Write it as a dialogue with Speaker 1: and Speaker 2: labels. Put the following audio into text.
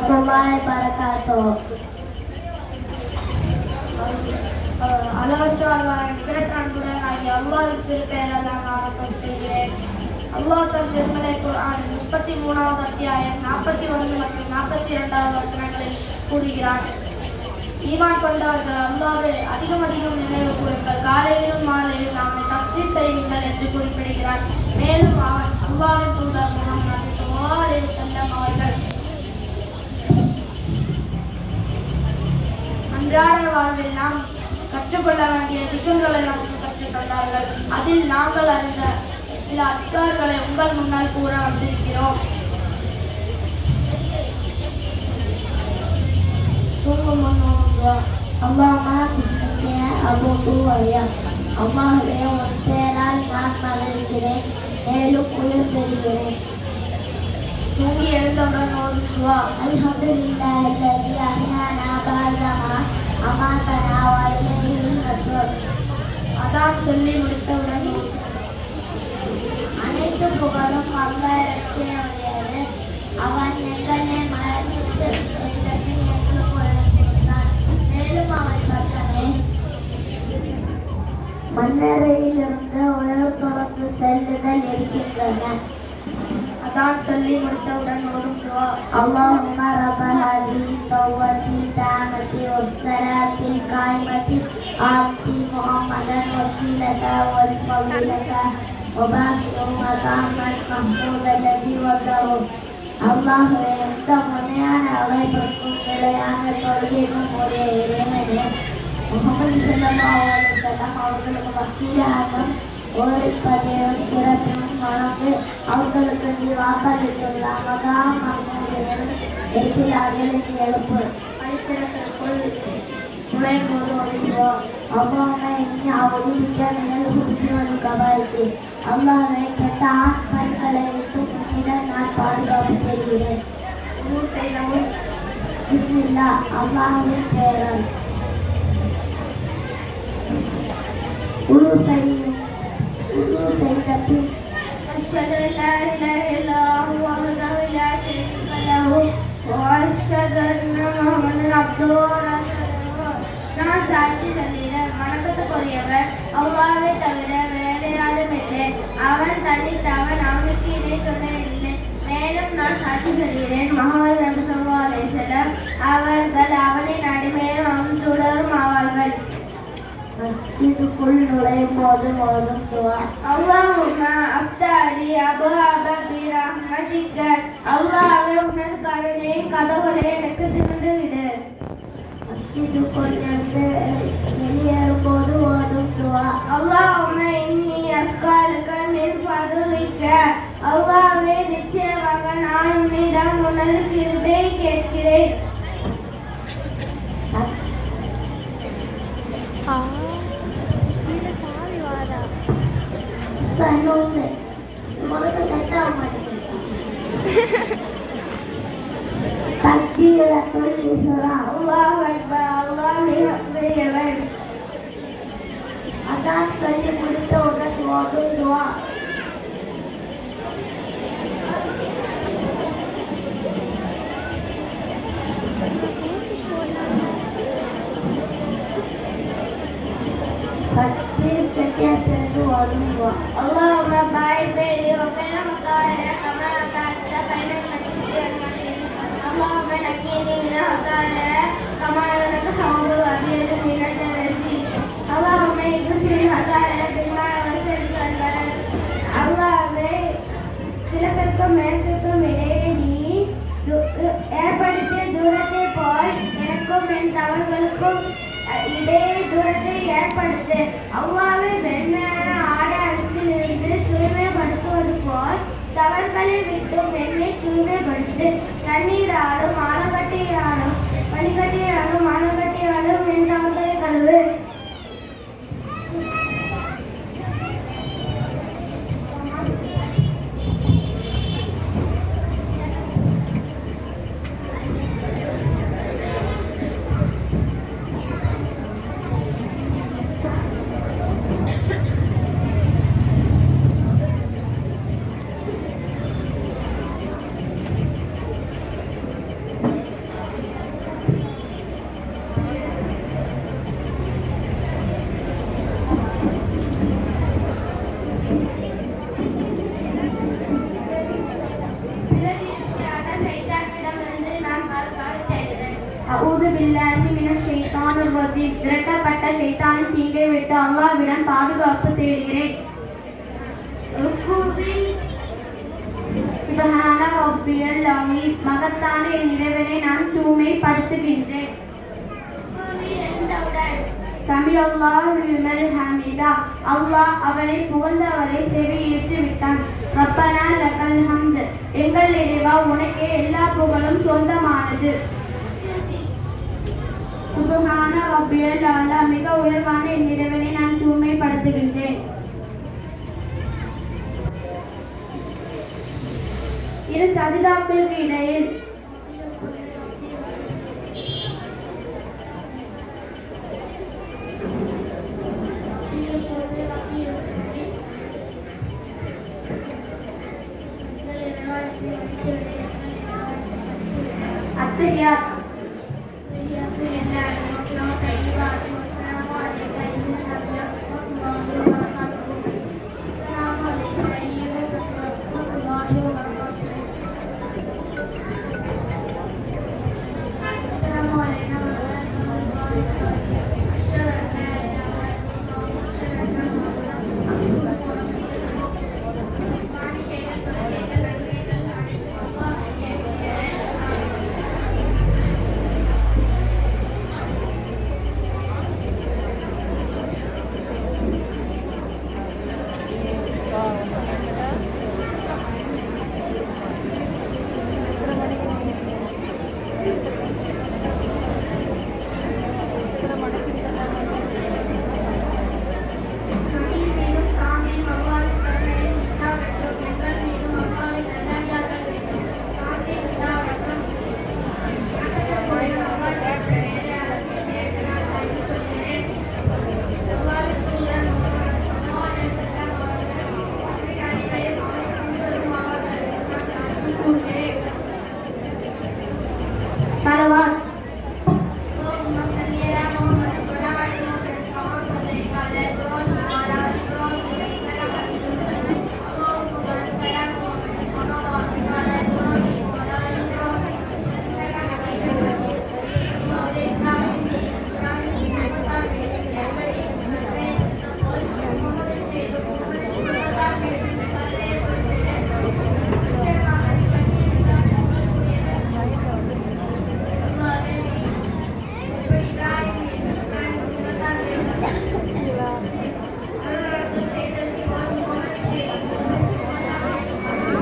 Speaker 1: warahmatullahi wabarakatuh. அளவற்றாளர் நிகரற்றான்புடன் ஆகிய அல்லாஹ்வின் திருப்பெயரால் நான் ஆரம்பம் செய்கிறேன். அல்லாஹ் தன் திருமலை குர்ஆன் 33வது அத்தியாயம் 41 மற்றும் 42வது வசனங்களில் கூறுகிறான், ஈமான் கொண்டவர்கள் அல்லாஹ்வை அதிகம் நினைவு கூறுங்கள், காலையிலும் மாலையிலும் அவனை தஸ்பீஹ் செய்யுங்கள் என்று குறிப்பிடுகிறார். மேலும் அவன் அல்லாஹ்வின் தூதர் முஹம்மது ஸல்லல்லாஹு அலைஹி வஸல்லம் அவர்கள் அன்றாட வாழ்வில் நாம் கற்றுக்கொள்ள வேண்டிய திக்குகளை நமக்கு கற்றுத் தந்தார்கள். அதில் நாங்கள் அறிந்த சில அதிகாரிகளை உங்கள் முன்னால் கூற வந்திருக்கிறோம். தூங்கும் முன்னோங்க அல்லாஹ்மா கிருஷ்ணகிய அபூ ஐயா அல்லாஹ்வே உன் பெயரால் நான் மலர்கிறேன், மேலும் உயிர் பெறுகிறேன். தூங்கி எழுந்தவுடன் ஓதுவா அல்ஹம்துலில்லாஹி அல்லதி அஹ்யானா பஅதமா அமாதனா வ இலைஹில் நஷூர். அதான் சொல்லி முடித்தவுடன் அனைத்து புகழும் அல்லாஹ்வுக்கே உரியது. அவன் எங்களை மரணித்து எங்களுக்கு கொடுத்தான். மேலும் அவன் பக்கமே மண்ணறையிலிருந்து உயர் தொடர்ந்து செல்லுதல் இருக்கின்றன. அதான் சொல்லி முடித்தவுடன் ஓதும் துவா அல்லாஹும்ம ரப்ப ஹாதிஹி தௌவத்தி தாமத்தி வஸ்ஸலாத்தில் காயிமத்தி ஆத்தி முஹம்மதன் வஸீலத வல் ஃபضீலத வபாஷிரு மகாமன் மஹ்மூத் அல்லதி வதஹு. அல்லாஹ்வே, எந்த முனையான அழைப்பிற்கும் நிலையான தொழுகைக்கும் உரிய இறைவனே, முஹம்மது ஸல்லல்லாஹு அலைஹி வஸல்லம் அவர்களுக்கு வஸீலாவும் ஓரிப்பதையும் சிறப்பும் வழங்கு அவர்களுக்கு நீ வாக்களித்துள்ள மகா மகனுடன் இடத்தில் அகலின் எழுப்பு அடிப்பிடத்திற்குள் நுழையும்போது ஒழிப்போம். அல்லாஹ்வை இனி அவதிக்க மேல் குடிசுவது கபாய்த்து அல்லாஹ்வை கெட்ட ஆண் பெண்களை விட்டு உன்னிடம் நான் பாதுகாப்பு பெறுகிறேன். செய்தவும் பிஸ்மில்லா அல்லாஹ்வின் பெயரால் செய்த பின் أشهد أن لا إله إلا الله وحده لا شريك له وأشهد أن محمدا عبده ورسوله. நான் சாட்சி சொல்கிறேன், வணக்கத்துக்குரியவன் அல்லாஹ்வை தவிர வேறு யாரும் இல்லை. அவன் தனித்தவன், அவனுக்கு இணை துணை இல்லை. மேலும் நான் சாட்சி சொல்கிறேன், முஹம்மது நபி ஸல்லல்லாஹு அலைஹி வஸல்லம் அவர்கள் அவனின் அடிமையும் அவன் தூதரும் ஆவார்கள். மஸ்ஜிதுக்குள் நுழையும் போது ஓதும் துவா அல்லாஹும்ம அஃப்தஹி அப்வாப பிரஹ்மதிக. அல்லாஹ்வே, உனது கருணையின் கதவுகளை எனக்கு திறந்து விடு. மஸ்ஜிதுக்குள் இருந்து வெளியேறும் போது ஓதும் துவா அல்லாஹும்ம இன்னி அஸ்கலுக மின் ஃபதுலிக. அல்லாஹ்வே, நிச்சயமாக நான் உன்னிடம் உனது கிருபையை கேட்கிறேன். அதான் சொல்லி முடித்தவுடன் ஓதும் துவா தக்பீர் கட்டிய பிறகு ஓதும் துவா அல்லாஹும்ம பாயிக் பைனி வ பைன ஹதாயா கமா பாஅத்த பைன மஸ்ஜிதி வல் மஸ்ஜித். அல்லாஹும்ம நக்கீனி மின ஹதாயா கமா யுனக்கு ஸௌபு அபியது மின தரசி. அல்லாஹும்ம இக்ஸில் ஹதாயா பிமா வஸல் வல். அல்லாஹ்வே, கிழக்கிற்கும் மேற்கிற்கும் இடையே நீ ஏற்படுத்திய தூரத்தை போல் எனக்கும் என் தவறுகளுக்கும் இடையே தூரத்தை ஏற்படுத்து. அல்லாஹ்வே, வெண்மையான ஆடை அழுக்கிலிருந்து தூய்மைப்படுத்துவது போல் தவறுகளை விட்டும் என்னை தூய்மைப்படுத்து. தண்ணீராலும் ஆலங்கட்டியாலும் பனிக்கட்டியாலும் ஆலங்கட்டியாலும் என் தவறுகளை கழுவு. அஊது பில்லாஹி மினஷ் ஷைத்தானிர் ரஜீம். விரட்டப்பட்ட ஷைத்தானின் தீங்கை விட்டு அல்லாஹ்விடம் பாதுகாப்பு தேடுகிறேன். ருக்கூவில் சுப்ஹான ரப்பியல் அலீம். மகத்தான என் இறைவனை நான் தூய்மைப்படுத்துகின்றேன். சமி அல்லாஹு லிமன் ஹமீதா. அல்லாஹ் அவனை புகழ்ந்தவரை செவியேற்று விட்டான். ரப்பனா லக்கல் ஹம்த். எங்கள் இறைவா உனக்கே எல்லா புகழும் சொந்தமானது. சுப்ஹான ரப்பியல் அலா. மிக உயர்வான என் இறைவனை நான் தூய்மைப்படுத்துகின்றேன். இரு சஜிதாக்களுக்கு இடையில் அத்தஹியாத்.